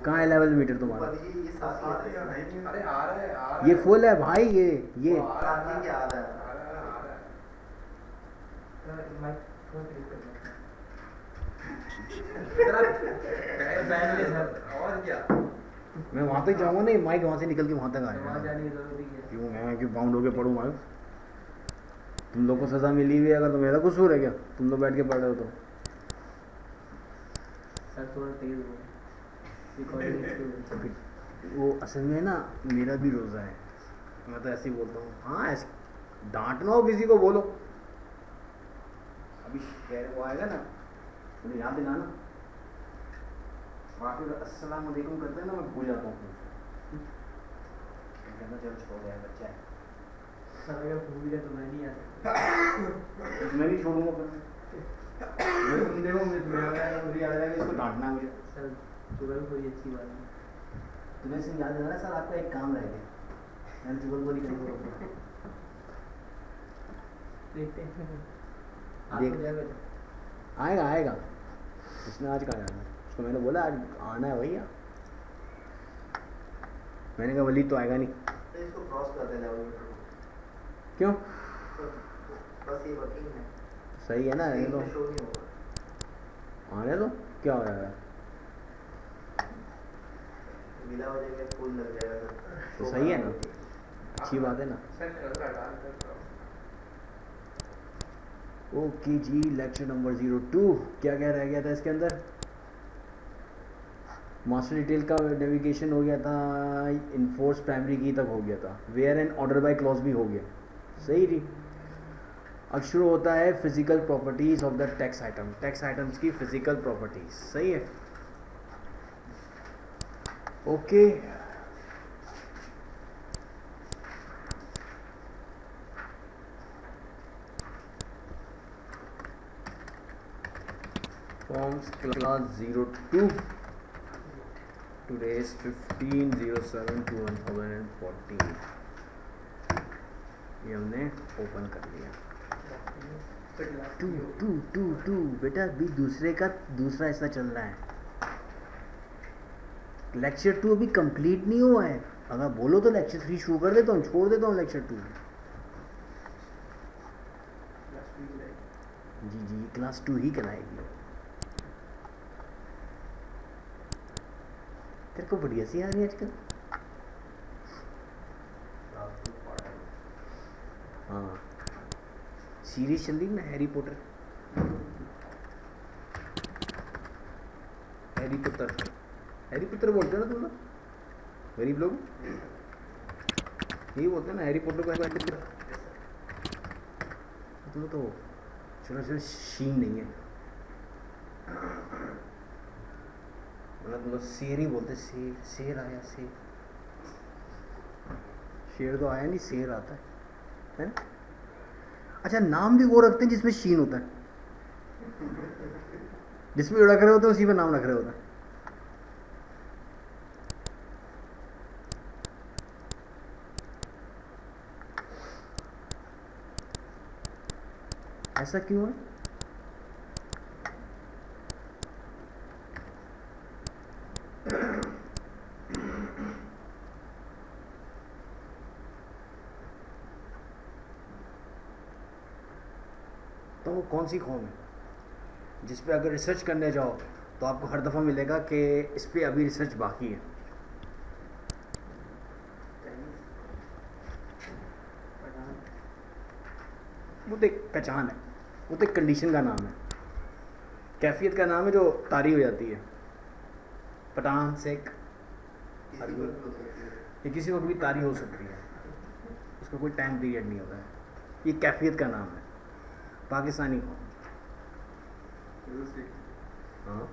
कहाँ है level meter तुम्हारा? ये साथ ही है। अरे आ रहा है ये फुल है भाई, ये आ रहा है, आ रहा है। माइक थोड़ा तेज कर और क्या? मैं वहाँ तक जाऊँगा नहीं, माइक वहाँ से निकल के वहाँ तक वहाँ आएगा। जाने की जरूरत ही है। क्यों मैं क्यों बाउंड होके पढ़ूँ माइक? तुम लोग को सज़ा मिली हुई है, अगर तो मेरा कसूर है क्या? तुम लोग बैठ के पढ़ रहे हो तो। सर थोड़ा तेज हो रिकॉर्डिंग। वो असल में ना मेरा भी रोज़ा है, मैं तो ऐसे ही बोलता हूँ। हाँ ऐसे डांटना हो किसी को बोलो, अभी कह वो आएगा ना मुझे याद दिलाना। वहाँ पे अस्सलाम वालेकुम करते हैं ना, मैं भूल जाता हूँ। कहना चलो छोड़ यार, बच्चा है। सर अगर भूल गया तो मैं नहीं आ सकता। मैं नहीं छोड़ूंगा फिर। तुम देखो मुझे याद आएगा इसको डांटना है मुझे। सर चुगलखोरी अच्छी बात है। तुम्हें से याद है ना सर, आपका एक काम रह गया, मैं चुगलखोरी करूँगा। देखते हैं। देख आएगा आएगा, उसने आज कहा जाना, उसको मैंने बोला आज आना है भैया। मैंने कहा वली तो आएगा नहीं। तो इसको क्रॉस कर देना लेवल मीटर को। क्यों? तो बस ये वर्किंग है। सही है ना, ये तो शो नहीं होगा। आने दो, क्या हो जाएगा? गीला हो जाएगा, फूल लग जाएगा तो सही है ना, अच्छी बात है ना। ओके जी, लेक्चर नंबर 02 क्या क्या रह गया था इसके अंदर? मास्टर डिटेल का नेविगेशन हो गया था, इनफोर्स प्राइमरी की तक हो गया था, where and order by clause भी हो गया। सही थी। अब शुरू होता है physical properties of the text item, text items की फिजिकल प्रॉपर्टीज। सही है, okay. Forms class 02, today is 15/07/2014। ये हमने ओपन कर लिया। टू बेटा अभी दूसरे का दूसरा हिस्सा चल रहा है। लेक्चर 2 अभी कंप्लीट नहीं हुआ है। अगर बोलो तो लेक्चर 3 शुरू कर देता हूँ, छोड़ देता हूँ लेक्चर 2। जी जी, क्लास 2 ही कराएगी। तेरे को बढ़िया सी आ रही है आजकल। हाँ, सीरीज चल रही ना Harry Potter, Harry Potter, Harry Potter बोलते हो ना तुम लोग, गरीब लोग यही बोलते हैं ना, हैरी पॉटर को। तुम तो चलो चलो शीन नहीं है, मतलब तुम लोग शेर ही बोलते। शेर, शेर आया, शेर, शेर तो आया नहीं, शेर आता है ना? अच्छा, नाम भी वो रखते हैं जिसमें शीन होता है, जिसमें रख रहे होते हैं उसी पे नाम रख रहे होते हैं। ऐसा क्यों है? तो वो कौन सी कौम है जिस पे अगर रिसर्च करने जाओ तो आपको हर दफ़ा मिलेगा कि इस पे अभी रिसर्च बाकी है? वो तो एक पहचान है, वो तो एक कंडीशन का नाम है, कैफियत का नाम है जो तारी हो जाती है। पठान, सिख, ये किसी वक्त भी तारी हो सकती है, उसका कोई टाइम पीरियड नहीं होता है। ये कैफियत का नाम है। पाकिस्तानी कौन? हाँ,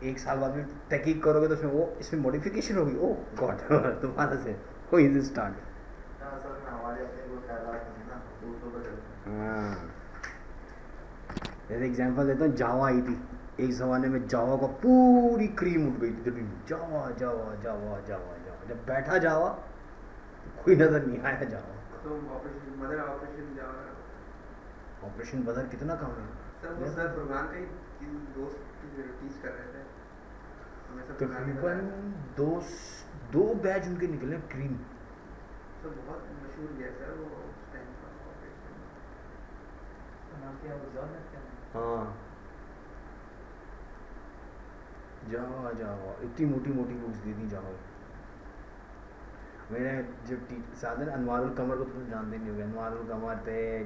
एक साल बाद में तहकीक करोगे तो उसमें वो इसमें मॉडिफिकेशन होगी। ओह गॉड, तुम्हारा से कोई इज स्टार्ट। हाँ, जैसे एग्जांपल देता हूँ, जावा आई थी एक ज़माने में, जावा का पूरी क्रीम उठ गई थी, जब जावा जावा जावा जावा जावा, जब बैठा जावा कोई नज़र नहीं आया जावा। तो ऑपरेशन बदर कितना काम है सर। वो सर प्रोग्राम का ही दोस्त टीच कर रहे थे, हमेशा तो बनाने का तकरीबन दो बैच उनके निकले क्रीम। तो बहुत मशहूर गैस है वो उस टाइम का ऑपरेशन। तो नाम क्या वो जॉन है क्या? हाँ जावा जावा इतनी मोटी मोटी बुक्स दी थी जावा। मेरे जब साधन अनवारुल कमर को तुम जानते नहीं होगे, अनवारुल कमर थे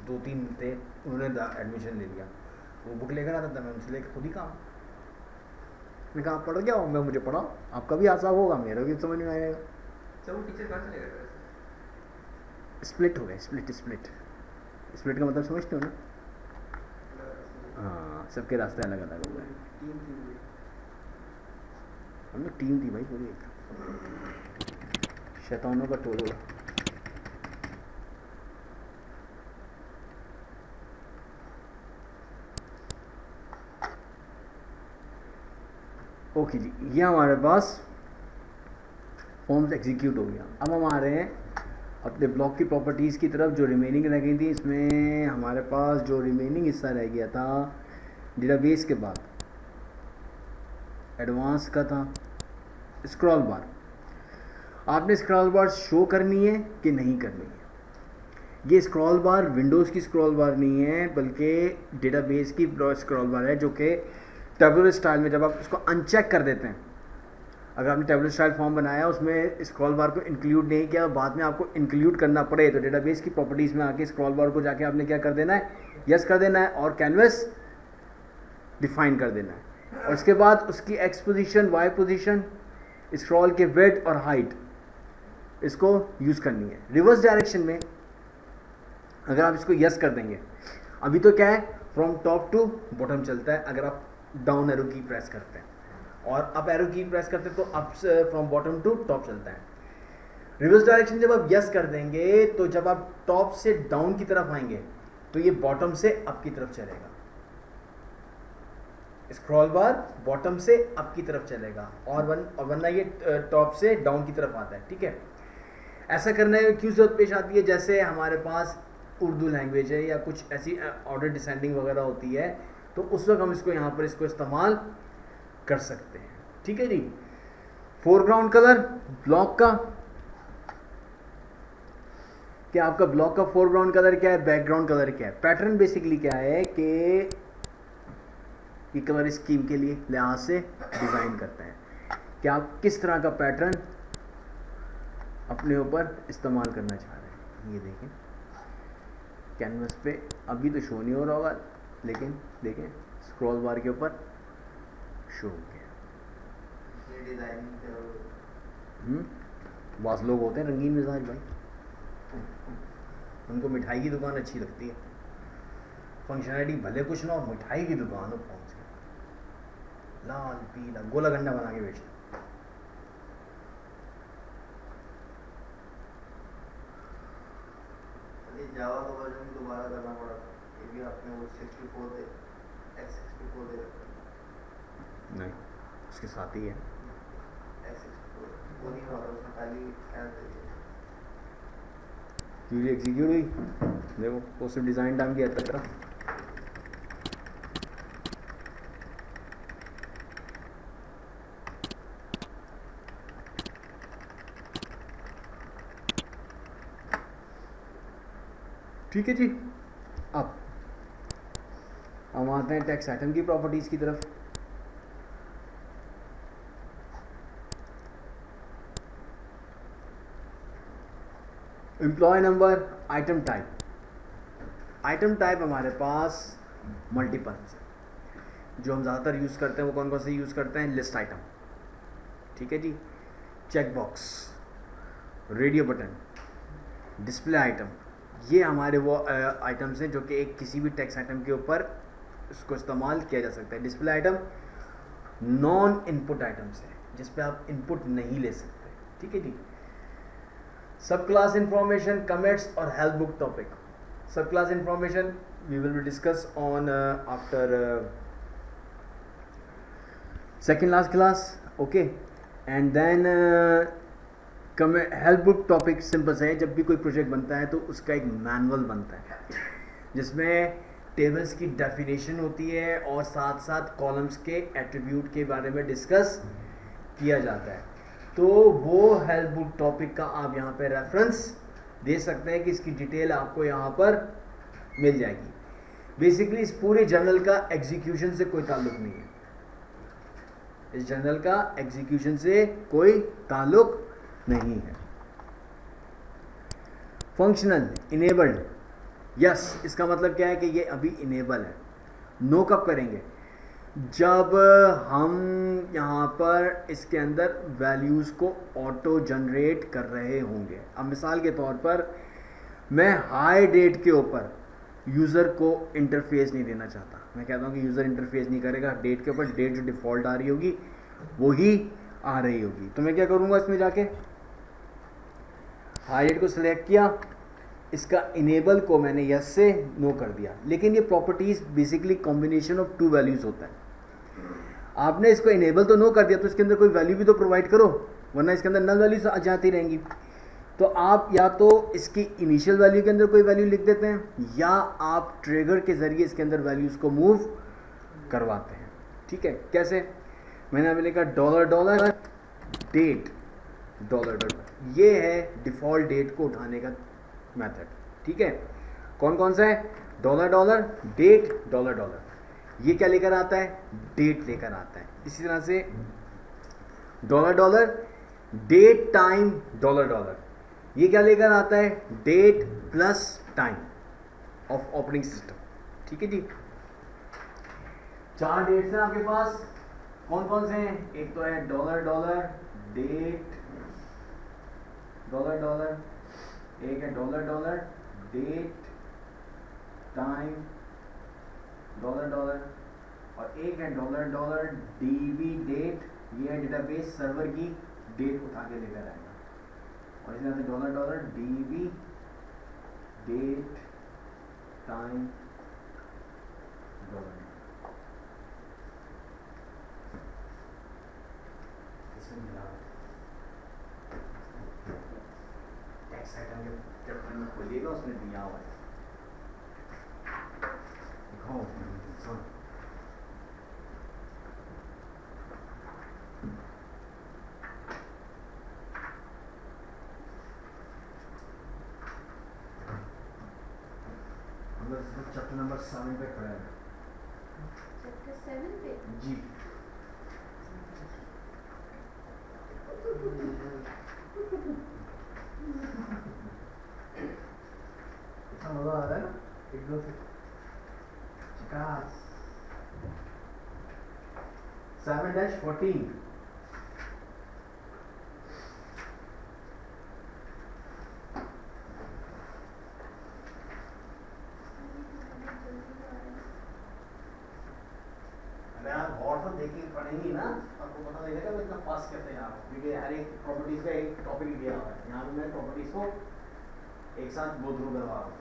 2-3 थे, उन्होंने एडमिशन ले लिया। वो बुक लेकर आता था, मैं उनसे लेकर खुद ही काम। मैं कहा आप पढ़ गया हो, मैं मुझे पढ़ाओ, आपका भी आसाब होगा, मेरा भी समझ में आएगा। तो वो टीचर कहाँ चले गए वैसे? स्प्लिट हो गए, स्प्लिट स्प्लिट स्प्लिट का मतलब समझते हो ना? हाँ सबके रास्ते अलग अलग हो गए। टीम थी पूरी। हम लोग टीम थी भाई पूरी एक, शैतानों का टोला। ओके जी, ये हमारे पास फॉर्म्स एग्जीक्यूट हो गया। अब हम आ रहे हैं अपने ब्लॉक की प्रॉपर्टीज़ की तरफ। जो रिमेनिंग रह गई थी, इसमें हमारे पास जो रिमेनिंग हिस्सा रह गया था डेटाबेस के बाद एडवांस का था स्क्रॉल बार। आपने स्क्रॉल बार शो करनी है कि नहीं करनी है। ये स्क्रॉल बार विंडोज़ की स्क्रॉल बार नहीं है, बल्कि डेटाबेस की स्क्रॉल बार है, जो कि टेबुलर स्टाइल में जब आप उसको अनचेक कर देते हैं, अगर आपने टेबुलर स्टाइल फॉर्म बनाया उसमें स्क्रॉल बार को इंक्लूड नहीं किया, बाद में आपको इंक्लूड करना पड़े, तो डेटाबेस की प्रॉपर्टीज़ में आके स्क्रॉल बार को जाके आपने क्या कर देना है, यस कर देना है और कैनवस डिफाइन कर देना है। और उसके बाद उसकी X position, Y position, scroll के विड्थ और हाइट, इसको यूज़ करनी है। रिवर्स डायरेक्शन में अगर आप इसको यस कर देंगे, अभी तो क्या है फ्रॉम टॉप टू बॉटम चलता है, अगर आप डाउन एरो की प्रेस करते हैं, और अप एरो की प्रेस करते हैं तो up from bottom to top चलता है। रिवर्स डायरेक्शन जब आप यस कर देंगे, तो जब आप टॉप से डाउन की तरफ आएंगे तो ये बॉटम से अप की तरफ चलेगा। स्क्रॉल बार बॉटम से अप की तरफ चलेगा, और वरना ये टॉप से डाउन की तरफ आता है। ठीक है, ऐसा करने में क्यों जरूरत पेश आती है? जैसे हमारे पास उर्दू लैंग्वेज है या कुछ ऐसी ऑर्डर डिसेंडिंग वगैरह होती है, तो उस वक्त हम इसको यहाँ पर इसको इस्तेमाल कर सकते हैं। ठीक है जी। फोरग्राउंड कलर ब्लॉक का क्या, आपका ब्लॉक का फोरग्राउंड कलर क्या है, बैकग्राउंड कलर क्या है? पैटर्न बेसिकली क्या है कि ये कलर स्कीम के लिए लिहाज से डिज़ाइन करते हैं कि आप किस तरह का पैटर्न अपने ऊपर इस्तेमाल करना चाह रहे हैं। ये देखें कैनवस पे अभी तो शो नहीं हो रहा होगा, लेकिन देखें स्क्रॉल बार के ऊपर शो हो गया। ये डिजाइन बहुत लोग होते हैं रंगीन मिजाज भाई, उनको मिठाई की दुकान अच्छी लगती है, फंक्शनैलिटी भले कुछ ना हो, मिठाई की दुकान हो पहुँच के लाल पीला गोला गंडा बना के बेचते। जावा का वर्जन दोबारा करना पड़ा था, ये भी आपने वो 64 दे x64 दे रखा है। नहीं, उसके साथ ही है। x64 वो नहीं हुआ था, उसमें खाली क्या दे दिया। क्यूरी एग्जीक्यूट हुई, देखो पॉसिबल डिज़ाइन टाइम की हद तक रहा। ठीक है जी। अब हम आते हैं टेक्स्ट आइटम की प्रॉपर्टीज़ की तरफ। Employee number, item type. Item type हमारे पास मल्टीपल है, जो हम ज़्यादातर यूज़ करते हैं वो कौन कौन से यूज़ करते हैं? लिस्ट आइटम, ठीक है जी, check box, radio button, display item. ये हमारे वो आइटम्स हैं जो कि एक किसी भी टेक्स्ट आइटम के ऊपर इसको इस्तेमाल किया जा सकता है। Display item non input items है, जिस पे आप इनपुट नहीं ले सकते। ठीक है जी। सब क्लास इंफॉर्मेशन, कमेंट्स और help book topic. Subclass information we will be discuss on after second last class, okay. And then help book topic simple से है, जब भी कोई प्रोजेक्ट बनता है तो उसका एक मैनुअल बनता है, जिसमें टेबल्स की डेफिनेशन होती है और साथ साथ कॉलम्स के एट्रीब्यूट के बारे में डिस्कस किया जाता है। तो वो हेल्प बुक टॉपिक का आप यहाँ पे रेफरेंस दे सकते हैं कि इसकी डिटेल आपको यहाँ पर मिल जाएगी। बेसिकली इस पूरे जर्नल का एग्जीक्यूशन से कोई ताल्लुक नहीं है, इस जर्नल का एग्जीक्यूशन से कोई ताल्लुक नहीं है। फंक्शनल इनेबल्ड, यस, इसका मतलब क्या है कि ये अभी इनेबल है। नो कब करेंगे? जब हम यहाँ पर इसके अंदर वैल्यूज़ को ऑटो जनरेट कर रहे होंगे। अब मिसाल के तौर पर मैं हाई डेट के ऊपर यूज़र को इंटरफेस नहीं देना चाहता, मैं कहता हूँ कि यूज़र इंटरफेस नहीं करेगा, डेट के ऊपर डेट जो डिफ़ॉल्ट आ रही होगी वही आ रही होगी। तो मैं क्या करूँगा, इसमें जाके हाई डेट को सिलेक्ट किया, इसका इनेबल को मैंने यस से नो कर दिया। लेकिन ये properties basically combination of two values होता है। आपने इसको इनेबल तो नो कर दिया, तो इसके अंदर कोई वैल्यू भी तो प्रोवाइड करो, वरना इसके अंदर नल वैल्यूज जाती रहेंगी। तो आप या तो इसकी इनिशियल वैल्यू के अंदर कोई वैल्यू लिख देते हैं, या आप ट्रिगर के ज़रिए इसके अंदर वैल्यूज़ को मूव करवाते हैं। ठीक है, कैसे? मैंने अभी लिखा $, डेट $, ये है डिफ़ॉल्ट डेट को उठाने का मेथड। ठीक है, कौन कौन सा है? $, डेट $। ये क्या लेकर आता है? डेट लेकर आता है। इसी तरह से $, डेट टाइम $, ये क्या लेकर आता है? Date plus time of operating system. ठीक है जी, 4 डेट्स हैं आपके पास, कौन कौन से हैं? एक तो है $, डेट $, एक है $, डेट टाइम $, और एक है $, DB डेट, ये है डेटाबेस सर्वर की डेट उठा के लेकर आएगा। और इसी तरह से $, DB डेट टाइम $। इसमें मिला टैक्स आइटम के कैप्टन में खोलिएगा, उसने दिया हुआ है। दिखाओ, सुन। चैप्टर नंबर 7 पे खड़ा है। चैप्टर 7 पे जी, इतना मजा आ रहा है ना एकदम से। चिकास 7-14, अगर आप गौर से देखिए पढ़ेंगी ना, आपको पता लगेगा मैं इतना फास्ट कैसे जा रहा हूँ, क्योंकि हर एक प्रॉपर्टीज का एक टॉपिक दिया हुआ है। यहाँ पे मैं प्रॉपर्टीज को एक साथ गो थ्रू करवा रहा हूँ।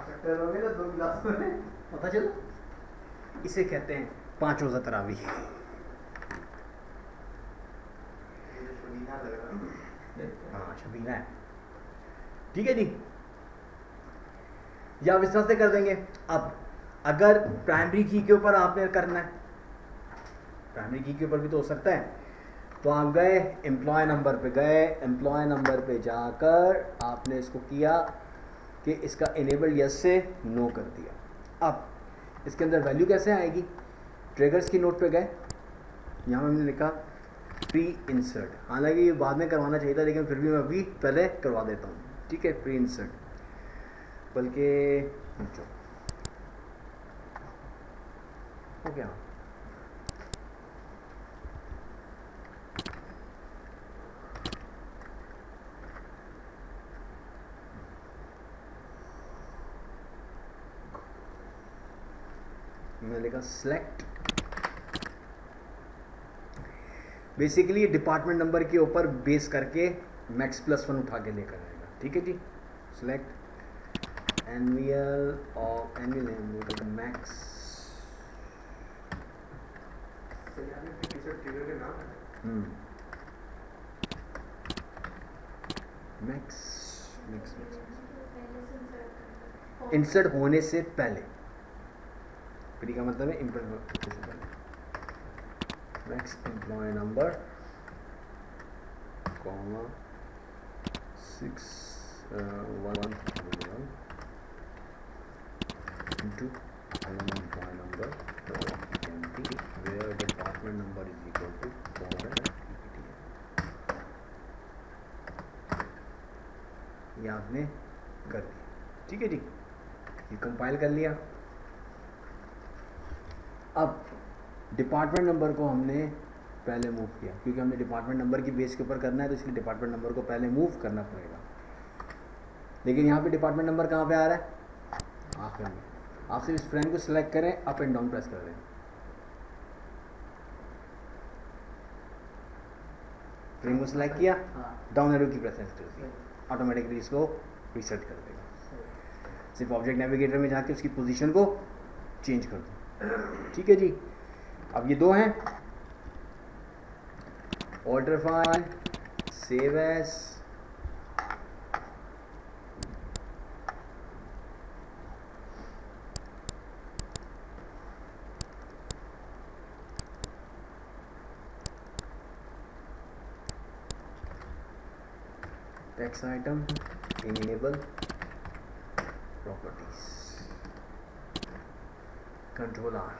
चैप्टर हो गए ना 2 क्लास में, पता चला। इसे कहते हैं 5 रोज़ा तरावी। ये जो शबीना लग रहा है। हाँ, शबीना है। ठीक है जी, या आप इस तरह से कर देंगे। अब अगर प्राइमरी की के ऊपर आपने करना है, प्राइमरी की के ऊपर भी तो हो सकता है, तो आप गए एम्प्लॉय नंबर पे, गए एम्प्लॉय नंबर पे जाकर आपने इसको किया कि इसका इनेबल यस से नो कर दिया। अब इसके अंदर वैल्यू कैसे आएगी? ट्रिगर्स की नोट पे गए, यहाँ मैंने लिखा प्री इंसर्ट। हालांकि ये बाद में करवाना चाहिए था, लेकिन फिर भी मैं अभी पहले करवा देता हूँ। ठीक है, प्री इंसर्ट, बल्कि हो गया। मैंने लिखा सेलेक्ट। बेसिकली डिपार्टमेंट नंबर के ऊपर बेस करके मैक्स +1 उठा के लेकर आएगा। ठीक है जी, select annual of annual max. Max max पहले से insert करना। इंसर्ट होने से पहले, प्री का मतलब है इम्प्लॉय से पहले। Max employee number comma 611 into employee number empty where department number is equal to format ये आपने कर दिया, ठीक है जी, ये कंपाइल कर लिया। अब डिपार्टमेंट नंबर को हमने पहले मूव किया, क्योंकि हमने डिपार्टमेंट नंबर की बेस के ऊपर करना है, तो इसलिए डिपार्टमेंट नंबर को पहले मूव करना पड़ेगा। लेकिन यहाँ पे डिपार्टमेंट नंबर कहाँ पे आ रहा है? आखिर में। आप सिर्फ इस फ्रेम को सिलेक्ट करें, अप एंड डाउन प्रेस कर दें। फ्रेम को सिलेक्ट किया, डाउन एरो की प्रेस कर दी, ऑटोमेटिकली इसको रीसेट कर देगा। सिर्फ ऑब्जेक्ट नेविगेटर में जाके उसकी पोजीशन को चेंज कर दो, ठीक है जी। अब ये दो हैं, alter file, save as, text item, enable properties, control R,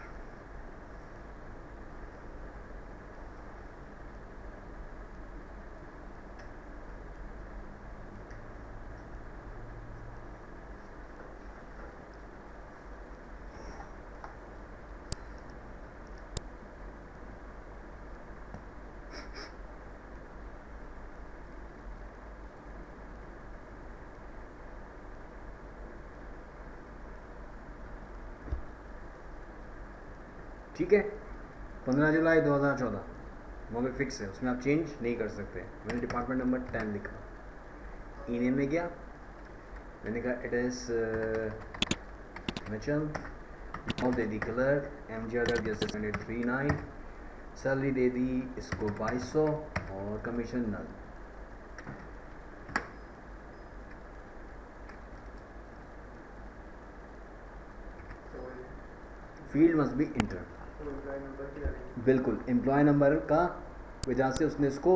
ठीक है। 15 जुलाई 2014 वहाँ पे फिक्स है, उसमें आप चेंज नहीं कर सकते। मैंने डिपार्टमेंट नंबर 10 लिखा, ई नेम में गया, मैंने कहा इट इज़ मिचल, और दे दी कलर MGR जैसे 39, सैलरी दे दी इसको 2200 और commission null. Field must be enter, बिल्कुल एम्प्लॉय नंबर का वजह से उसने इसको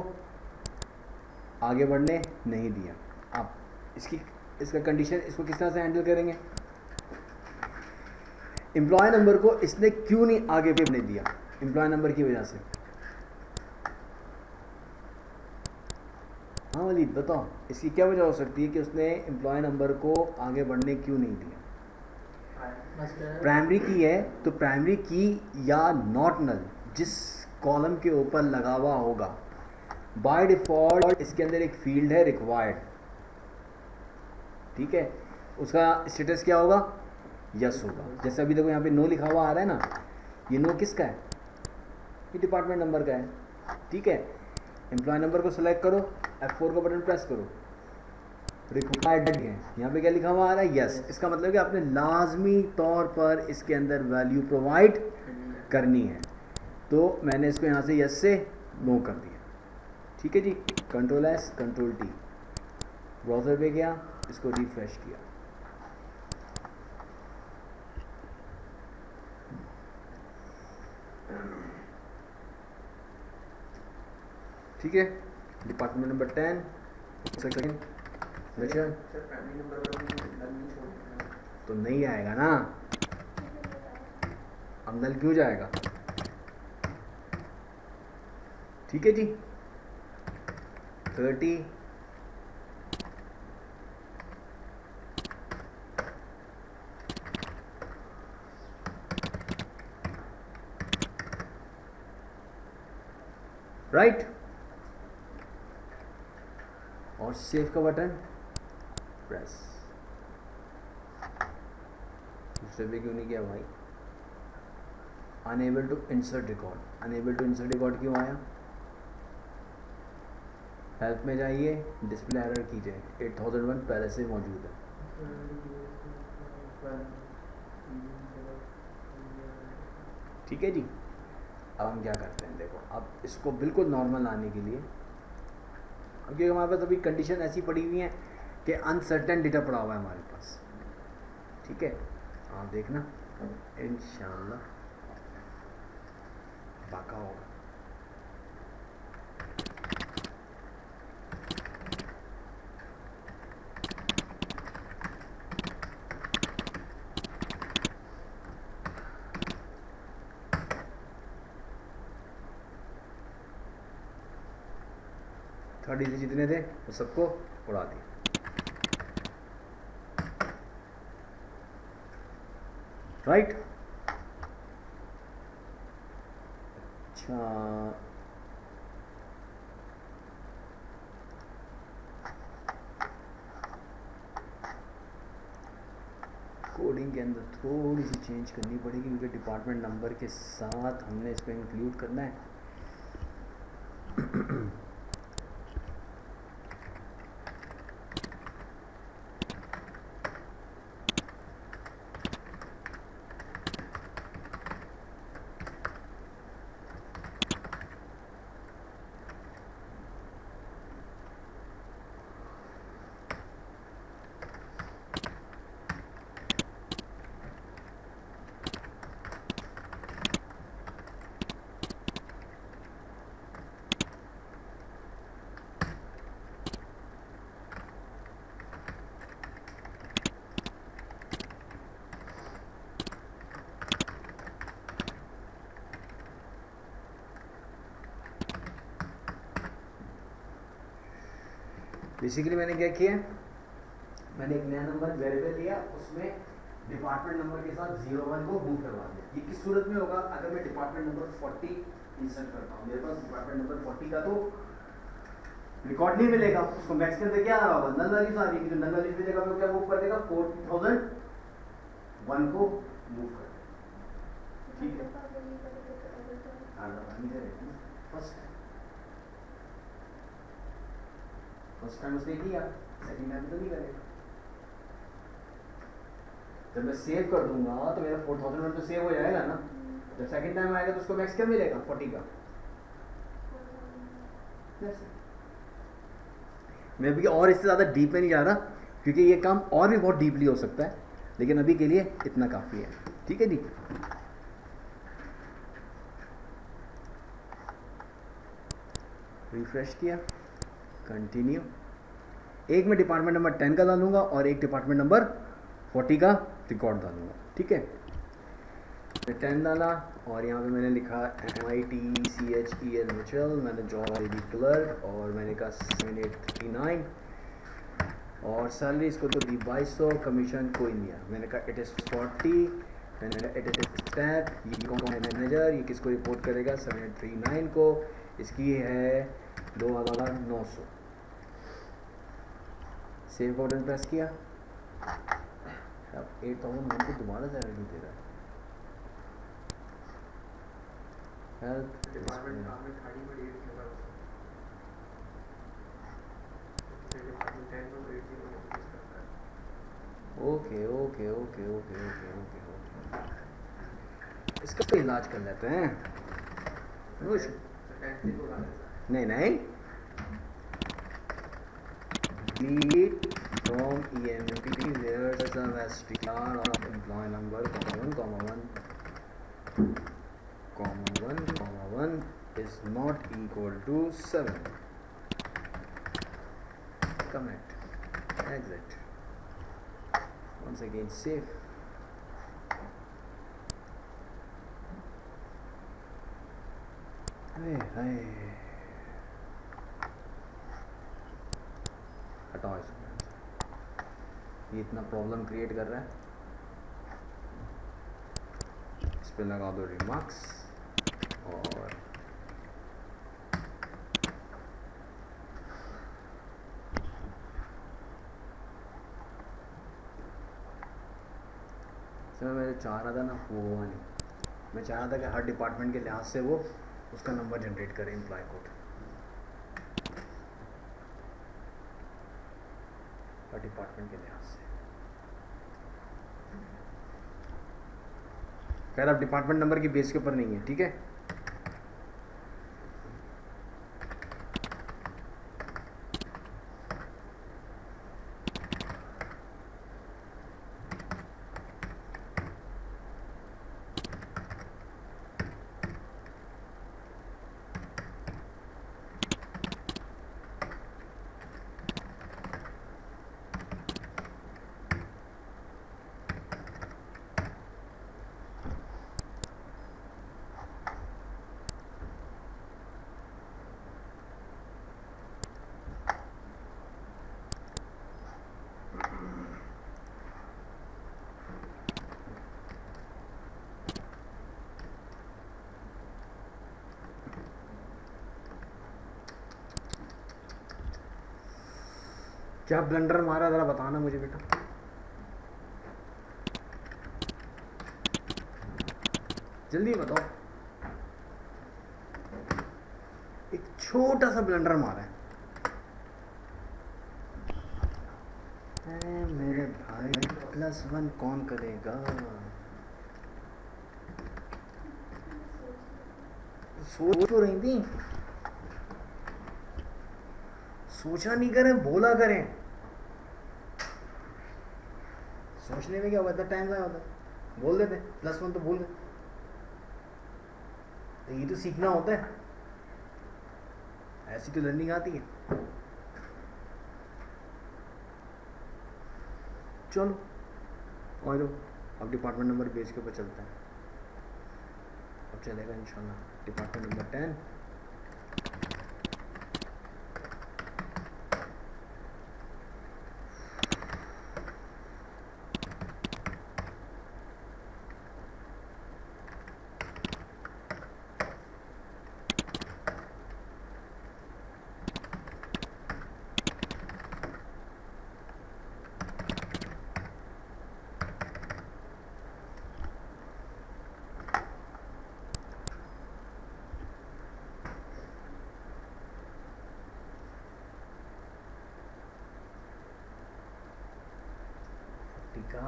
आगे बढ़ने नहीं दिया। आप इसका कंडीशन इसको किस तरह से हैंडल करेंगे? एम्प्लॉय नंबर को इसने क्यों नहीं आगे बढ़ने दिया? एम्प्लॉय नंबर की वजह से। हाँ वलीद बताओ, इसकी क्या वजह हो सकती है कि उसने एम्प्लॉय नंबर को आगे बढ़ने क्यों नहीं दिया? प्राइमरी की है तो प्राइमरी की या नॉट नल जिस कॉलम के ऊपर लगा हुआ होगा, बाय डिफॉल्ट इसके अंदर एक फील्ड है रिक्वायर्ड, ठीक है, उसका स्टेटस क्या होगा? यस होगा। जैसे अभी देखो यहाँ पे नो लिखा हुआ आ रहा है ना, ये नो किसका है? ये डिपार्टमेंट नंबर का है, ठीक है। एम्प्लॉय नंबर को सिलेक्ट करो, F4 का बटन प्रेस करो, रिक्वायर्ड है, यहाँ पे क्या लिखा हुआ आ रहा है? यस। इसका मतलब कि आपने लाजमी तौर पर इसके अंदर वैल्यू प्रोवाइड करनी है, तो मैंने इसको यहाँ से यस से नो कर दिया, ठीक है जी। Control S control T, browser पे गया, इसको रिफ्रेश किया, ठीक है। डिपार्टमेंट नंबर 10 सेकंड मिशन तो नहीं आएगा ना, अब नल क्यों जाएगा? ठीक है जी। 30 राइट, और सेव का बटन प्रेस। दूसरे पे क्यों नहीं किया भाई? Unable to insert record, unable to insert record क्यों आया? हेल्प में जाइए, डिस्प्ले एरर कीजिए, 8001 पहले से मौजूद है। ठीक है जी। अब हम क्या करते हैं, देखो अब इसको बिल्कुल नॉर्मल आने के लिए क्योंकि हमारे पास अभी कंडीशन ऐसी पड़ी हुई है कि अनसर्टेन डेटा पड़ा हुआ है हमारे पास, ठीक है। आप देखना इंशाल्लाह बाका होगा। थर्ड इजी जितने थे वो सबको उड़ा दिया। राइट, अच्छा कोडिंग के अंदर थोड़ी सी चेंज करनी पड़ेगी क्योंकि डिपार्टमेंट नंबर के साथ हमने इसको इंक्लूड करना है। बेसिकली मैंने क्या किया, मैंने एक नया नंबर वेरिएबल लिया, उसमें डिपार्टमेंट नंबर के साथ 01 को मूव करवा दिया। ये किस सूरत में होगा, अगर मैं डिपार्टमेंट नंबर 40 इंसर्ट करता हूँ, मेरे पास डिपार्टमेंट नंबर 40 का तो रिकॉर्ड नहीं मिलेगा, उसको मैक्स के अंदर क्या आ रहा होगा, नल वैल्यूज आ रही है, जो नल वैल्यूज मिलेगा वो क्या मूव कर देगा, 4001 को मूव कर देगा, ठीक है। फर्स्ट टाइम उसने किया, सेकंड टाइम तो नहीं करेगा। जब मैं सेव कर दूंगा तो मेरा 4001 तो सेव हो जाएगा ना, जब सेकंड टाइम आएगा तो उसको मैक्स क्या मिलेगा, 40 का। मैं अभी और इससे ज़्यादा डीप में नहीं जा रहा क्योंकि ये काम और भी बहुत डीपली हो सकता है, लेकिन अभी के लिए इतना काफ़ी है, ठीक है जी। रिफ्रेश किया, कंटिन्यू। एक में डिपार्टमेंट नंबर 10 का डालूंगा और एक डिपार्टमेंट नंबर 40 का रिकॉर्ड डालूंगा, ठीक है। 10 डाला और यहाँ पे मैंने लिखा MITCHEL, मैंने जॉब ID क्लर्क और मैंने कहा 7839 और सैलरी इसको तो दी 2200, कमीशन कोई नहीं है, मैंने कहा इट इज़ 40, मैंने कहा इट इज स्टैट, ये कौन है मैनेजर, ये किसको रिपोर्ट करेगा, 7839 को, इसकी है 2900। सेव बटन प्रेस किया, अब 8001 को दोबारा ज़रा नहीं दे रहा है। हेल्प डिपार्टमेंट काम में खाली में डेट लगा हुआ है, डिपार्टमेंट 10 में 80 में नोटिस करता है। Okay okay okay okay okay okay okay, इसका तो इलाज कर लेते हैं। नहीं नहीं, delete from EMP where the str of employee number, 1 is not equal to 7. Commit, exit. Once again save. हटाओ इसको, ये इतना प्रॉब्लम क्रिएट कर रहा है। इस पे लगा दो रिमार्क्स और सर मैं चाह रहा था ना वो हुआ नहीं, मैं चाह रहा था कि हर डिपार्टमेंट के लिहाज से वो उसका नंबर जनरेट करे, एम्प्लॉय कोड हर डिपार्टमेंट के लिहाज से। खैर अब डिपार्टमेंट नंबर की बेस के ऊपर नहीं है, ठीक है। क्या ब्लंडर मारा जरा बताना मुझे बेटा। जल्दी बताओ। एक छोटा सा ब्लंडर मारा है। अरे मेरे भाई +1 कौन करेगा? सोच तो रही थी, सोचा नहीं करें, बोला करें। सोचने में क्या होता है, टाइम ज़ाया होता है। बोल देते +1 तो बोल दे। तो ये तो सीखना होता है, ऐसी तो लर्निंग आती है। चलो और अब डिपार्टमेंट नंबर पेज के ऊपर चलते हैं। अब चलेगा इंशाल्लाह डिपार्टमेंट नंबर 10। का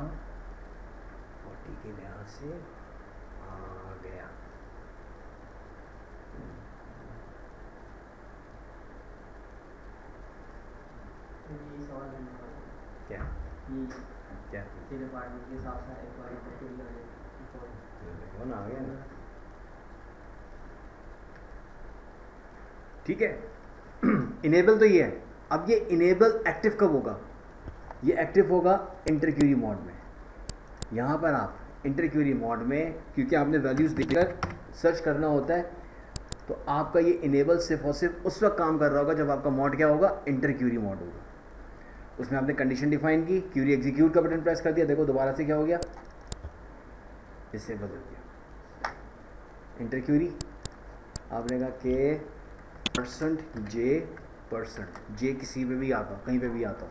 40 के लिहाज से आ गया। ये सवाल है मेरा। क्या ये क्या तेरे डिपार्टमेंट के हिसाब से एक बार ऊपर पूरी आ जाए देखो ना, आ गया ना। ठीक है। इनेबल तो ये है। अब ये इनेबल एक्टिव कब होगा? ये एक्टिव होगा इंटर क्यूरी मोड में। यहाँ पर आप इंटर क्यूरी मोड में, क्योंकि आपने वैल्यूज़ देकर सर्च करना होता है, तो आपका ये इनेबल सिर्फ और सिर्फ उस वक्त काम कर रहा होगा जब आपका मोड क्या होगा, इंटर क्यूरी मोड होगा। उसमें आपने कंडीशन डिफाइन की, क्यूरी एग्जीक्यूट का बटन प्रेस कर दिया, देखो दोबारा से क्या हो गया, इससे बदल गया इंटर क्यूरी। आपने कहा कि %J किसी पे भी आता, कहीं पे भी आता।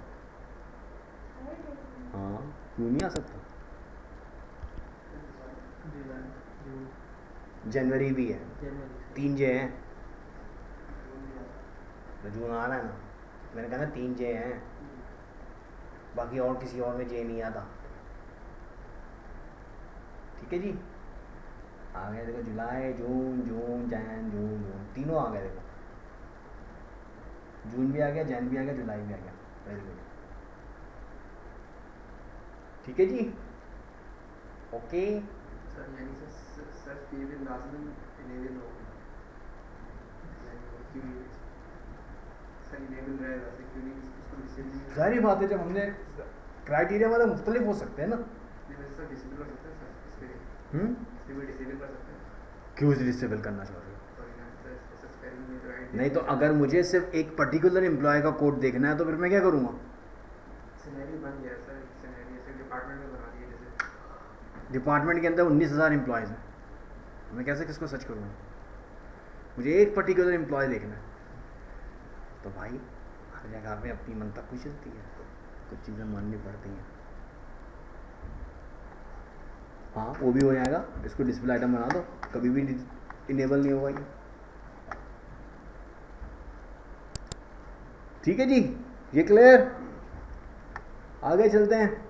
हाँ, क्यों नहीं आ सकता? जनवरी भी है, 3 J हैं, तो जून आ रहा है ना। मैंने कहा ना 3 J हैं, बाकी और किसी और में J नहीं आता। ठीक है जी, आ गए देखो, जुलाई, जून, जून तीनों आ गए देखो। जून भी आ गया, जैन भी आ गया, जुलाई भी आ गया। Very good. ठीक है जी, ओके। सर यानी सर्च किए भी लाजमी इनेबल हो, यानी सर इनेबल रहेगा, क्योंकि उसको डिसेबल सारी बातें जब हमने क्राइटेरिया मतलब मुख्तलिफ हो सकते हैं ना। सर डिसेबल कर सकते हैं सर, इस पे डिसेबल कर सकते हैं। क्यों डिसेबल करना चाह रहे हो? सर नहीं तो अगर मुझे सिर्फ एक पर्टिकुलर एम्प्लॉय का कोड देखना है तो फिर मैं क्या करूँगा? सिनेरियो बन गया सर, सिनेरियो से डिपार्टमेंट में बना दिया। जैसे डिपार्टमेंट के अंदर 19,000 एम्प्लॉयज़ हैं, मैं कैसे किसको सर्च करूँगा? मुझे एक पर्टिकुलर एम्प्लॉय देखना है, तो भाई हर जगह पे अपनी मन तक कुछ चलती है, कुछ चीज़ें माननी पड़ती हैं। हाँ, वो भी हो जाएगा। इसको डिस्प्ले आइटम बना दो, कभी भी इनेबल नहीं होगा ये। ठीक है जी, ये क्लियर? आगे चलते हैं।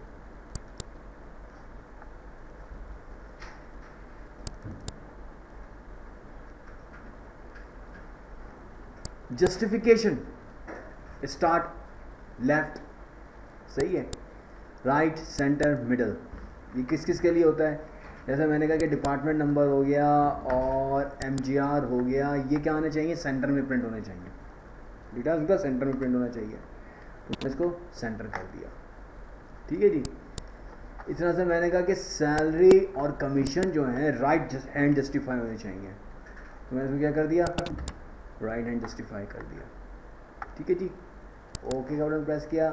जस्टिफिकेशन स्टार्ट लेफ्ट, सही है, राइट, सेंटर, मिडल। ये किस किस के लिए होता है? जैसे मैंने कहा कि डिपार्टमेंट नंबर हो गया और MGR हो गया, ये क्या होने चाहिए? सेंटर में प्रिंट होने चाहिए। डिटेल्स का सेंटर में प्रिंट होना चाहिए, तो इसको सेंटर कर दिया। ठीक है जी। इतना से मैंने कहा कि सैलरी और कमीशन जो है राइट हैंड जस्टिफाई होने चाहिए, तो मैंने इसमें क्या कर दिया? राइट हैंड जस्टिफाई कर दिया। ठीक है जी, ओके का बटन प्रेस किया,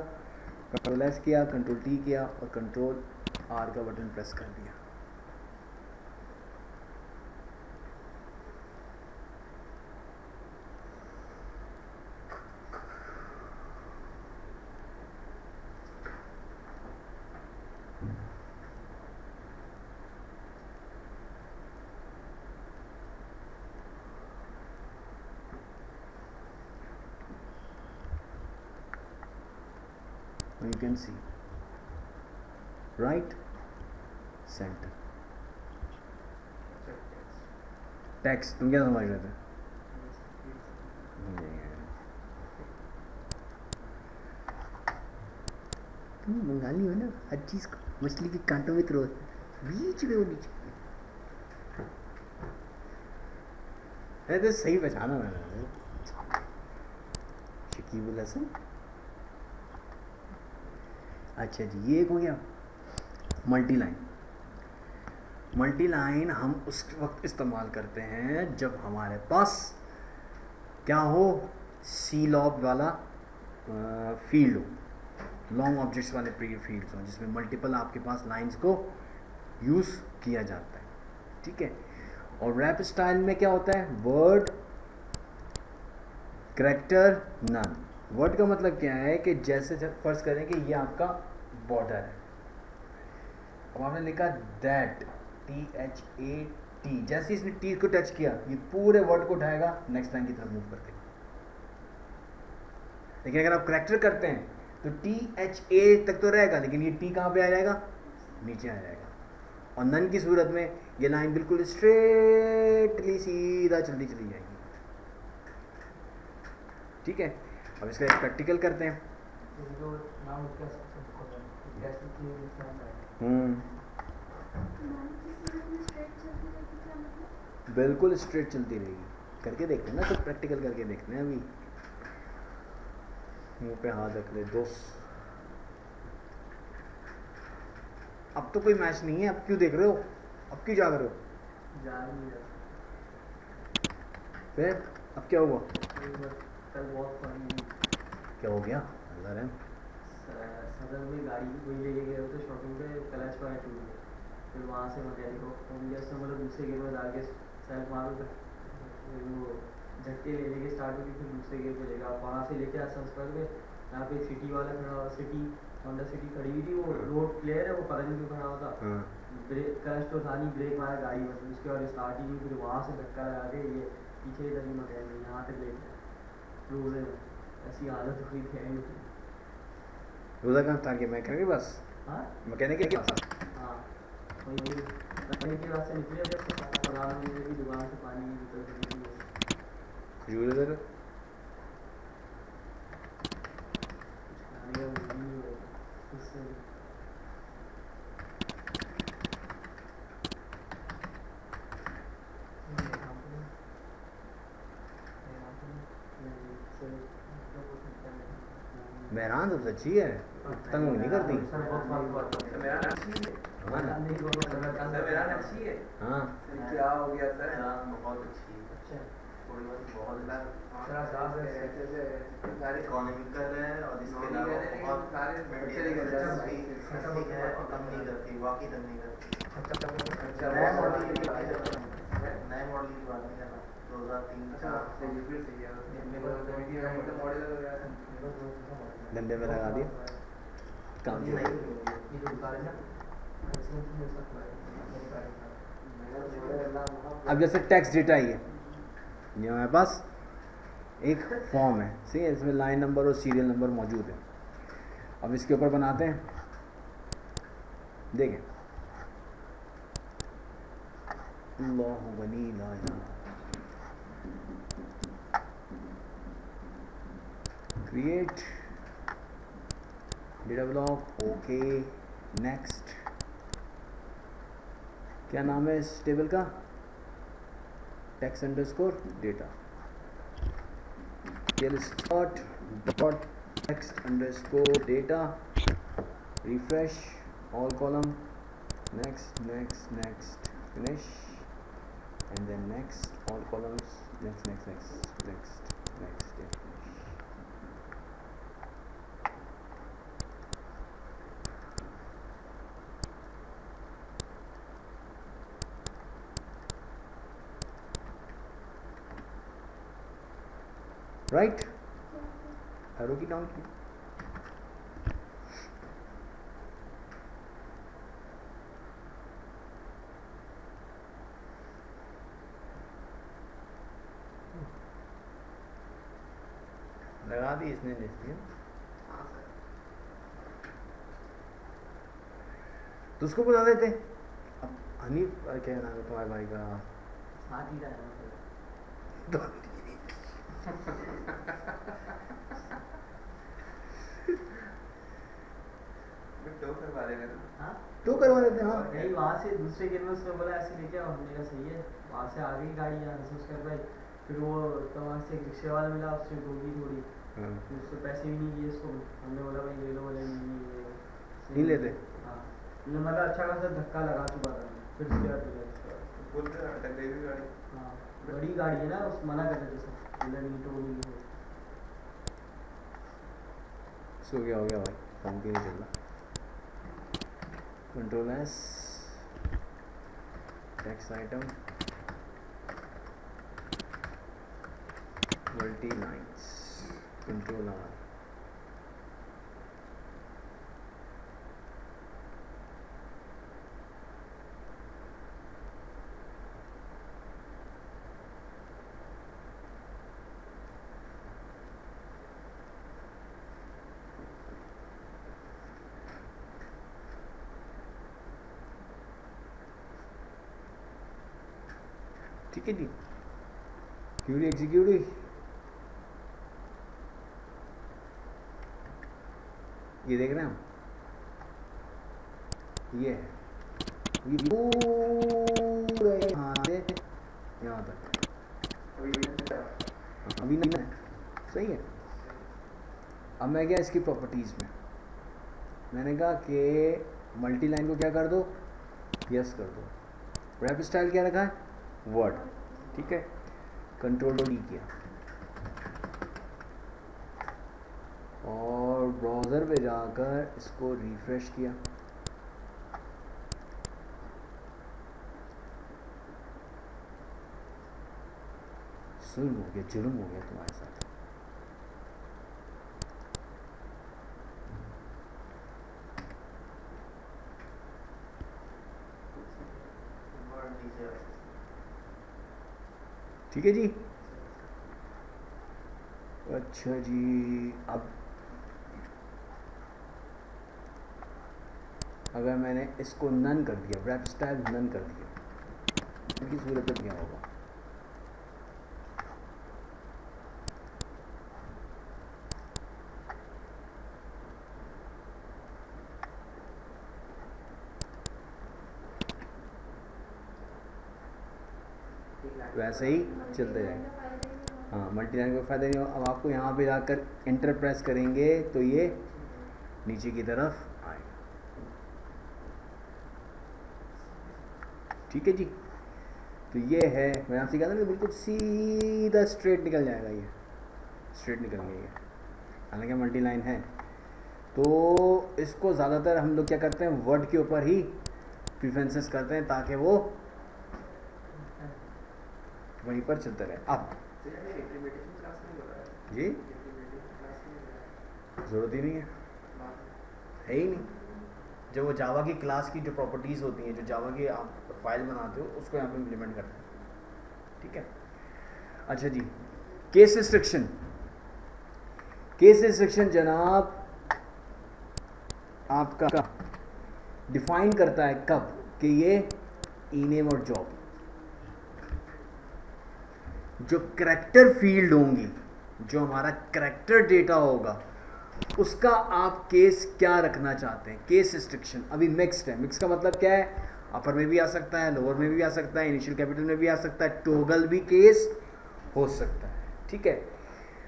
Ctrl+S किया, Ctrl+T किया और Ctrl+R का बटन प्रेस कर दिया। can see, right? Center. Tax तुम क्या समझ रहे थे? तुम बंगाली हो ना, हर चीज़ को मछली के कांटों में त्रो बीच में होनी चाहिए। तो सही पहचाना मैंने, शकीबुल हसन। अच्छा जी, ये एक हो गया मल्टी लाइन। मल्टी लाइन हम उस वक्त इस्तेमाल करते हैं जब हमारे पास क्या हो, सी लॉब वाला फील्ड हो, लॉन्ग ऑब्जेक्ट्स वाले फील्ड्स हो, जिसमें मल्टीपल आपके पास लाइंस को यूज़ किया जाता है, ठीक है। और रैप स्टाइल में क्या होता है, वर्ड कैरेक्टर नन। वर्ड का मतलब क्या है कि जैसे फर्ज करें कि ये आपका बॉर्डर है, अब आपने लिखा दैट, THAT, जैसे इसने टी को टच किया ये पूरे वर्ड को उठाएगा नेक्स्ट लाइन की तरफ मूव करके। लेकिन अगर आप करेक्टर करते हैं तो THA तक तो रहेगा, लेकिन ये टी कहाँ पे आ जाएगा, नीचे आ जाएगा। और नन की सूरत में ये लाइन बिल्कुल स्ट्रेटली सीधा चलती चली जाएगी, ठीक है। अब इसका एक प्रैक्टिकल करते हैं। बिल्कुल स्ट्रेट चलती रहेगी, करके देखते हैं ना, तो प्रैक्टिकल करके देखते हैं। अभी मुंह पे हाथ रख ले दोस्त। अब तो कोई मैच नहीं है, अब क्यों देख रहे हो, अब क्यों जा रहे हो? फिर अब क्या हुआ, कल बहुत फनी क्या हो गया? अल्लाह रहम। सदर में गाड़ी कोई लेके गए हो तो शॉपिंग पे क्लच पाया टूट गया, फिर वहाँ से मैकेनिक को फोन किया, उसने मतलब दूसरे गेयर में डाल के सेल्फ मारो तो वो झटके ले लेके स्टार्ट होगी, फिर दूसरे गेयर पे लेगा। वहाँ से लेके आया संस्पर्क में, यहाँ पे सिटी वाला खड़ा हुआ, सिटी होंडा सिटी खड़ी हुई थी, वो रोड क्लियर है, वो पता नहीं क्यों खड़ा हुआ था, ब्रेक क्लच तो था नहीं, ब्रेक मारा गाड़ी मतलब उसके बाद स्टार्ट ही नहीं, फिर वहाँ से धक्का लगा के ये पीछे इधर ही मैकेनिक यहाँ तक ले गया रोजे में, ऐसी हालत हुई थी। रोजा कहाँ था कि मैकेनिक के पास? हाँ मैकेनिक के पास? हाँ वही मैकेनिक के पास से निकले, जब प्रधानमंत्री की दुकान से पानी की बोतल खरीदी है, खजूर इधर खाने का मूड नहीं हुआ उससे। मेहरान तो अच्छी है, तंग नहीं करती। हाँ क्या हो गया सर? बहुत अच्छी है, थोड़ी बहुत सारे इकोनॉमिकल है और इसके अलावा बहुत सारे मेंटेनेंस भी सस्ती है और कम नहीं करती, वाकई कम नहीं करती। नए मॉडल की बात नहीं करना, 2003-4 डंडे में लगा दिया काम किया। अब जैसे टैक्स डेटा ही है, ये हमारे पास एक फॉर्म है, सही है, इसमें लाइन नंबर और सीरियल नंबर मौजूद है। अब इसके ऊपर बनाते हैं, देखें अल्लाहु वली ला इलाहा, create data block, okay next. क्या नाम है इस टेबल का? Text underscore data, start dot text underscore data, refresh all column, next next next finish and then next all columns, next next next next next finish. Right, arrow key down key. लगा दी इसने लिख दिया। तो उसको बुला देते। अब हनीफ क्या नाम है तुम्हारे भाई का? साथ ही रहना तो तो करवा देगा ना। हाँ तो करवा देते हाँ। नहीं, वहाँ से दूसरे गेट में उसने बोला ऐसे लेके आओ, हमने कहा सही है। वहाँ से आ गई गाड़ी यहाँ से उसका भाई, फिर वो तो वहाँ से एक रिक्शे वाला मिला, उससे होगी थोड़ी, हाँ। फिर उससे पैसे भी नहीं दिए उसको। हमने बोला भाई ले लो, बोले नहीं लेते। हाँ मतलब अच्छा खासा धक्का लगा चुका था मैं, फिर उसके बाद मिला उसके बाद। पुल पे अटक गई भी गाड़ी। हाँ बड़ी गाड़ी है ना, उस मना कर देते सब, बोला नहीं तो नहीं हो। सो गया हो गया भाई, काम के नहीं चल रहा। Control S, text item, multi lines, control R. ठीक है जी, क्यूरी एग्जीक्यूट हुई। ये देख रहे हैं हम, ये है, ये पूरे यहाँ से यहाँ तक अभी नहीं है, सही है। अब मैं गया इसकी प्रॉपर्टीज़ में, मैंने कहा कि मल्टी लाइन को क्या कर दो, यस कर दो। रैप स्टाइल क्या रखा है, वर्ड, ठीक है। कंट्रोल डी किया और ब्राउज़र पे जाकर इसको रिफ्रेश किया। जुल्म हो गया, जुल्म हो गया तुम्हारे साथ। ठीक है जी। अच्छा जी, अब अगर मैंने इसको नन कर दिया, रैप स्टाइल नन कर दिया, इनकी सूरत में क्या होगा? वैसे ही चलते जाएंगे। हाँ, मल्टी लाइन का फ़ायदा नहीं हो। अब आपको यहाँ पे जाकर इंटर प्रेस करेंगे तो ये नीचे की तरफ आएगा। ठीक है जी। तो ये है, मैं आपसे कहता ना कि बिल्कुल सीधा स्ट्रेट निकल जाएगा, ये स्ट्रेट निकल गया ये, हालांकि मल्टी लाइन है। तो इसको ज़्यादातर हम लोग क्या करते हैं, वर्ड के ऊपर ही प्रेफरेंसेस करते हैं ताकि वो वहीं पर चलते रहे। अब जी ज़रूरत ही नहीं है ही नहीं। जब वो जावा की क्लास की जो प्रॉपर्टीज़ होती हैं, जो जावा की आप फाइल बनाते हो, उसको यहाँ पे इम्प्लीमेंट करते हैं। ठीक है। अच्छा जी, केस रिस्ट्रिक्शन। केस रिस्ट्रिक्शन जनाब आपका डिफाइन करता है कब कि ये ई-नेम और जॉब, जो करैक्टर फील्ड होंगी, जो हमारा करैक्टर डेटा होगा, उसका आप केस क्या रखना चाहते हैं। केस रिस्ट्रिक्शन अभी मिक्स्ड है। मिक्स का मतलब क्या है, अपर में भी आ सकता है, लोअर में भी आ सकता है, इनिशियल कैपिटल में भी आ सकता है, टॉगल भी केस हो सकता है। ठीक है।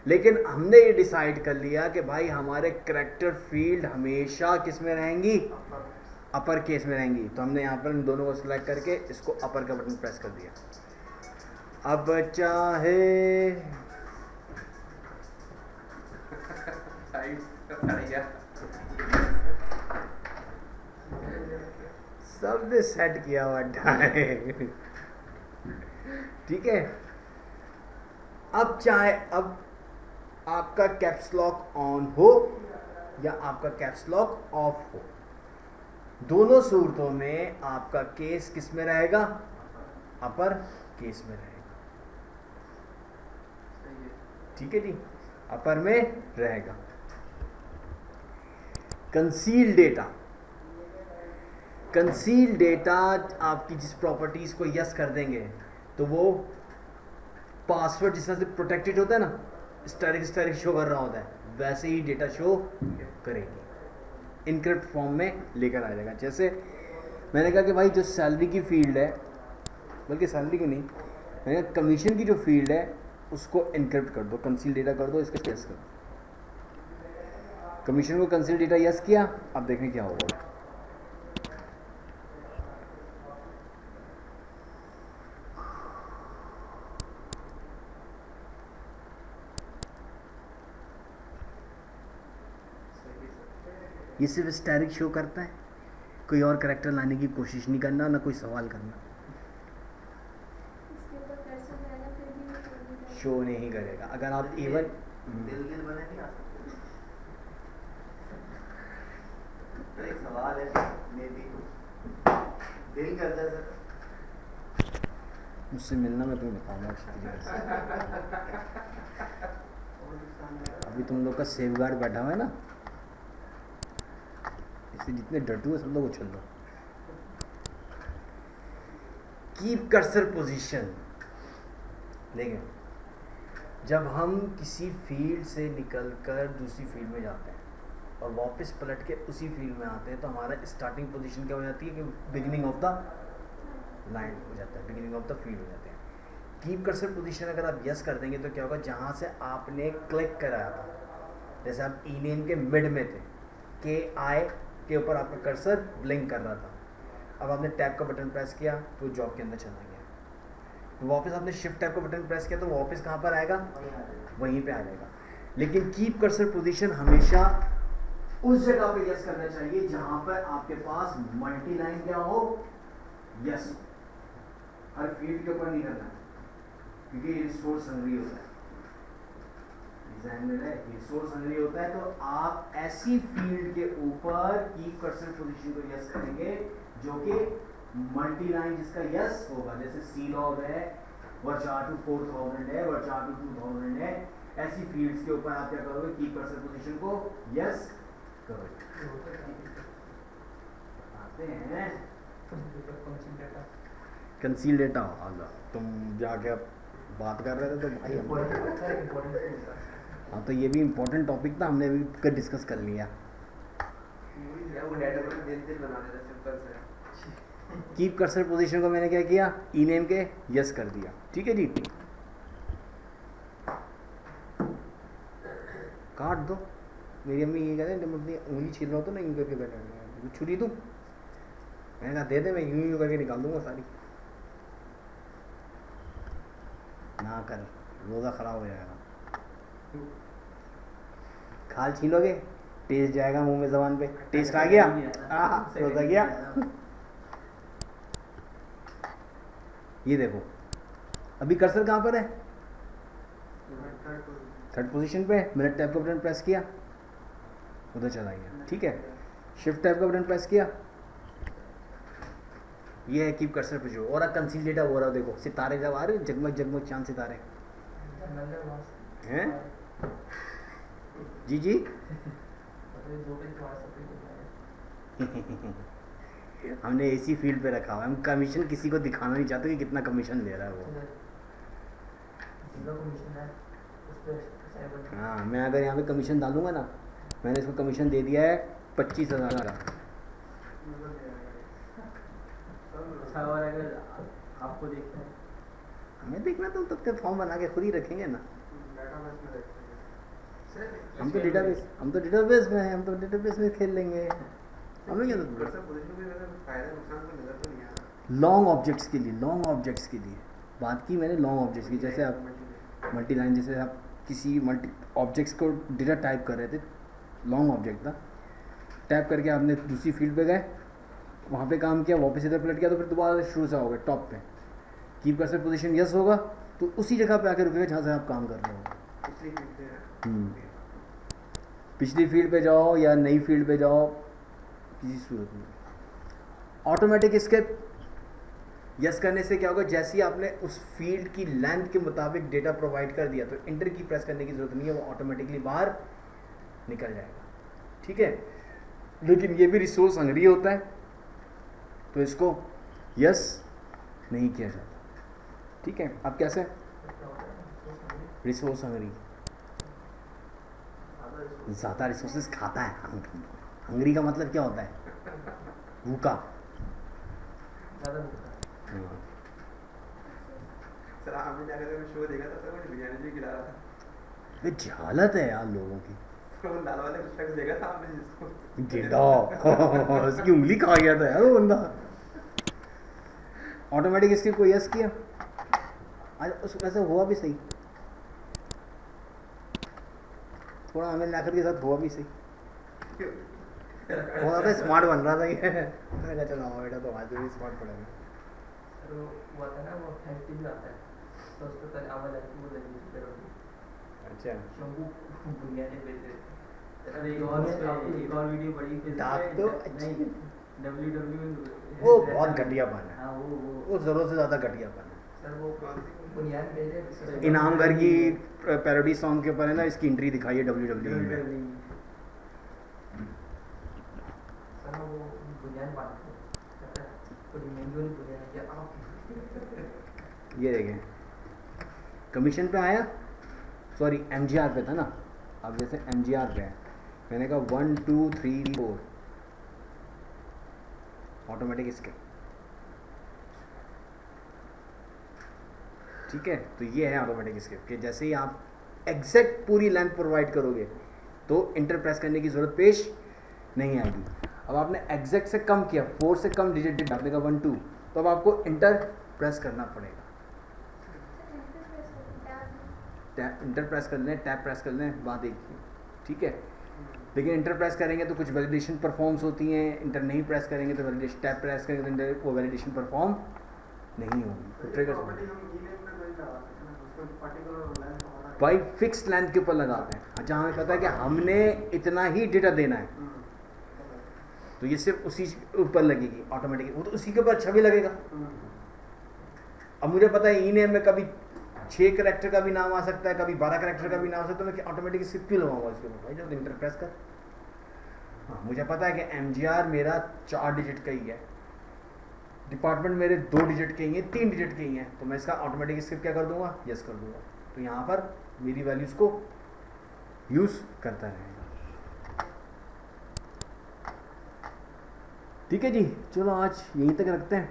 लेकिन हमने ये डिसाइड कर लिया कि भाई हमारे करैक्टर फील्ड हमेशा किस में रहेंगी, अपर केस में रहेंगी। तो हमने यहाँ पर इन दोनों को सिलेक्ट करके इसको अपर का बटन प्रेस कर दिया। अब चाहे सब ने सेट किया हुआ है। ठीक है। अब चाहे अब आपका कैप्स लॉक ऑन हो या आपका कैप्स लॉक ऑफ हो, दोनों सूरतों में आपका केस किस में रहेगा, अपर केस में रहेगा। ठीक है जी, अपर में रहेगा। कंसील डेटा, कंसील डेटा आपकी जिस प्रॉपर्टीज़ को यस कर देंगे तो वो पासवर्ड जिस तरह से प्रोटेक्टेड होता है ना, स्टैटिक शो कर रहा होता है, वैसे ही डेटा शो करेगी, इनक्रिप्ट फॉर्म में लेकर आ जाएगा। जैसे मैंने कहा कि भाई जो सैलरी की फील्ड है, बल्कि सैलरी की नहीं, मैंने कहा कमीशन की जो फील्ड है उसको इनक्रिप्ट कर दो, कंसील डेटा कर दो, इसका यस कर दो। कमीशन को कंसील डेटा यस किया, अब देखें क्या होगा। ये सिर्फ स्टैटिक शो करता है, कोई और करैक्टर लाने की कोशिश नहीं करना, ना कोई सवाल करना, इसके ऊपर पैसे डाला फिर भी वो कोई नहीं शो नहीं करेगा। अगर आप इवन दिल बने नहीं आ सकते। तो एक सवाल है, मे बी दिल करता है सर, मुझसे मिलना, मैं तुम्हें बताऊंगा अच्छी तरीके से। अभी तुम लोग का सेफगार्ड बैठा हुआ है ना, इससे जितने डटू है सब लोग उछल दो। Keep cursor position. देखें, जब हम किसी फील्ड से निकलकर दूसरी फील्ड में जाते हैं और वापस पलट के उसी फील्ड में आते हैं तो हमारा स्टार्टिंग पोजीशन क्या हो जाती है कि बिगिनिंग ऑफ द लाइन हो जाता है, बिगिनिंग ऑफ द फील्ड हो जाते हैं। कीप कर्सर पोजीशन अगर आप यस कर देंगे तो क्या होगा, जहाँ से आपने क्लिक कराया था, जैसे आप ई नेम के मिड में थे, के आई के ऊपर आपका कर्सर ब्लिंक कर रहा था, अब आपने टैब का बटन प्रेस किया तो जॉब के अंदर चला गया, तो वापस आपने शिफ्ट टैब का बटन प्रेस किया तो वापस कहाँ पर आएगा, वहीं पे आ जाएगा। लेकिन कीप कर्सर पोजीशन हमेशा उस जगह पे यस करना चाहिए जहां पर आपके पास मल्टी लाइन क्या हो, यस, हर फील्ड के ऊपर नहीं करना है, क्योंकि ये रिसोर्स संग्रही होता है, डिजाइन में है रिसोर्स संग्रही होता है। तो आप ऐसी फील्ड के ऊपर कीप कर्सर पोजीशन को यस करेंगे जो कि मल्टी लाइन जिसका यस होगा, जैसे सी लॉग है, वर्चार टू 4000 है, वर्चार टू 2000 है, ऐसी फील्ड्स के ऊपर आप क्या करोगे, कीप कर्सर पोजीशन को यस करोगे। आते हैं कंसील डेटा। आगा तुम जाके अब बात कर रहे थे तो भाई हाँ, तो ये भी इम्पोर्टेंट टॉपिक था, हमने अभी डिस्कस कर लिया। कीप कर्सर पोजीशन को मैंने क्या किया, ई नेम के यस कर दिया, ठीक है जी। काट दो, मेरी अम्मी ये कहते हैं जब अपनी उंगली छील रहा हो तो ना यूँ करके बैठा, छुरी दूँ, मैंने कहा दे दे, मैं यूँ यूँ करके निकाल दूंगा सारी। ना कर, रोज़ा ख़राब हो जाएगा। खाल छीलोगे, टेस्ट जाएगा मुंह में, ज़बान पे टेस्ट आ गया, रोज़ा गया। ये देखो, अभी कर्सर कहाँ पर है, थर्ड पोजीशन पे। मैंने टैब का बटन प्रेस किया, उधर चला गया, ठीक है। शिफ्ट टैब का बटन प्रेस किया, ये है कीप कर्सर पे जो। और अब कंसील डेटा हो रहा है, देखो सितारे जब आ रहे हैं, जगमग जगमग चांद सितारे हैं। जी जी हमने इसी फील्ड पे रखा हुआ है, हम कमीशन किसी को दिखाना नहीं चाहते कि कितना कमीशन ले रहा है वो। हाँ, मैं अगर यहाँ पे कमीशन डालूंगा ना, मैंने इसको कमीशन दे दिया है 25,000 का। और अगर आपको देखना है, हमें देखना तो तब तक फॉर्म बना के खुद ही रखेंगे ना। हम तो डेटाबेस में हैं, हम तो डेटाबेस में खेल लेंगे, हमें क्या लॉन्ग ऑब्जेक्ट्स के लिए, लॉन्ग ऑब्जेक्ट्स के लिए बात की मैंने, लॉन्ग ऑब्जेक्ट्स की। जैसे आप मल्टी लाइन, जैसे आप किसी मल्टी ऑब्जेक्ट्स को डेटा टाइप कर रहे थे, लॉन्ग ऑब्जेक्ट था, टाइप करके आपने दूसरी फील्ड पे गए, वहाँ पे काम किया, वापस इधर पलट गया, तो फिर दोबारा शुरू से आओगे टॉप पे। कीप कर्सर पोजीशन यस होगा तो उसी जगह पे आकर रुकेगा जहाँ से आप काम कर रहे हो। पिछली फील्ड पे जाओ या नई फील्ड पे जाओ, किसी सूरत में ऑटोमेटिक स्केप यस करने से क्या होगा, जैसे ही आपने उस फील्ड की लेंथ के मुताबिक डेटा प्रोवाइड कर दिया तो इंटर की प्रेस करने की ज़रूरत नहीं है, वो ऑटोमेटिकली बाहर निकल जाएगा, ठीक है। लेकिन ये भी रिसोर्स हंगरी होता है, तो इसको यस नहीं किया जाता। ठीक है, अब कैसे रिसोर्स हंगरी, ज़्यादा रिसोर्सेज खाता है। हंगरी का मतलब क्या होता है? भूखा। ज़्यादा भूखा। सर आपने क्या कहते हैं, शो देखा था सर, मुझे बिरयानी भी खिला रहा था। ये जहालत है यार लोगों की। वो दाल वाले कुछ शख्स देखा था आपने जिसको गेंडा उसकी उंगली खा गया था यार वो बंदा। ऑटोमेटिक स्क्रिप्ट को यस किया, आज उस वैसे हुआ भी सही, थोड़ा हमें लाकर के साथ हुआ भी सही, वो तो स्मार्ट बन रहा था ये। मैंने कहा चलो हाँ बेटा तो आज भी स्मार्ट पड़ेगा। सर वो आता है ना, वो फेस्टिव भी आता है तो उसको पहले आवाज़ आती है, वो लगी करोगे। अच्छा शंभू बुनियादी बेचे। सर एक और वीडियो बड़ी दाग तो अच्छी है। WWE वो बहुत घटियापन है, हाँ वो ज़रूरत से ज़्यादा घटियापन है। सर वो बुनियाद बेचे। इनाम घर की पैरोडी सॉन्ग के ऊपर है ना, इसकी एंट्री दिखाई है WWE में। सर वो बुनियाद बांटते हैं, बड़ी महंगी वाली बुनियाद है क्या? ये देखें कमीशन पे आया, सॉरी MGR पे था ना, अब जैसे MGR पे है, मैंने कहा 1 2 3 4 ऑटोमेटिक स्किप। ठीक है, तो ये है ऑटोमेटिक स्किप कि जैसे ही आप एग्जैक्ट पूरी लेंथ प्रोवाइड करोगे तो इंटर प्रेस करने की ज़रूरत पेश नहीं आएगी। अब आपने एग्जैक्ट से कम किया, 4 से कम डिजिट आपने कहा 1 2, तो अब आपको इंटर प्रेस करना पड़ेगा। इंटर प्रेस कर लें, टैप प्रेस कर लें, बात एक ही। ठीक है, लेकिन इंटर प्रेस करेंगे तो कुछ वैलिडेशन परफॉर्म्स होती हैं, इंटर नहीं प्रेस करेंगे तो वैलिडेशन, टैप प्रेस करेंगे तो इंटर वो वैलिडेशन परफॉर्म नहीं होगी। तो ट्रिगर भाई फिक्स लेंथ के ऊपर लगाते हैं, जहाँ हमें पता है कि हमने इतना ही डेटा देना है, तो ये सिर्फ उसी ऊपर लगेगी ऑटोमेटिक, वो तो उसी के ऊपर अच्छा भी लगेगा। अब मुझे पता है ई नेम में कभी 6 कैरेक्टर का भी नाम आ सकता है, कभी 12 कैरेक्टर का भी नाम आ सकता है, तो मैं ऑटोमेटिक स्किप क्यों लगाऊंगा इसके ऊपर? भाई जब इंटर प्रेस कर, हाँ मुझे पता है कि MGR मेरा 4 डिजिट का ही है, डिपार्टमेंट मेरे 2 डिजिट के ही हैं, 3 डिजिट के ही हैं, तो मैं इसका ऑटोमेटिक स्किप क्या कर दूंगा? यस कर दूंगा। तो यहाँ पर मेरी वैल्यूज़ को यूज़ करता रहेगा। ठीक है जी, चलो आज यहीं तक रखते हैं,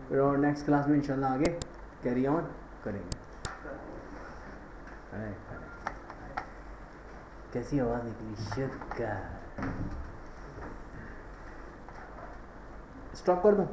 फिर और नेक्स्ट क्लास में इंशाल्लाह आगे कैरी ऑन करेंगे। कैसी आवाज़ निकली, शुक्र। स्टॉप कर दूँ?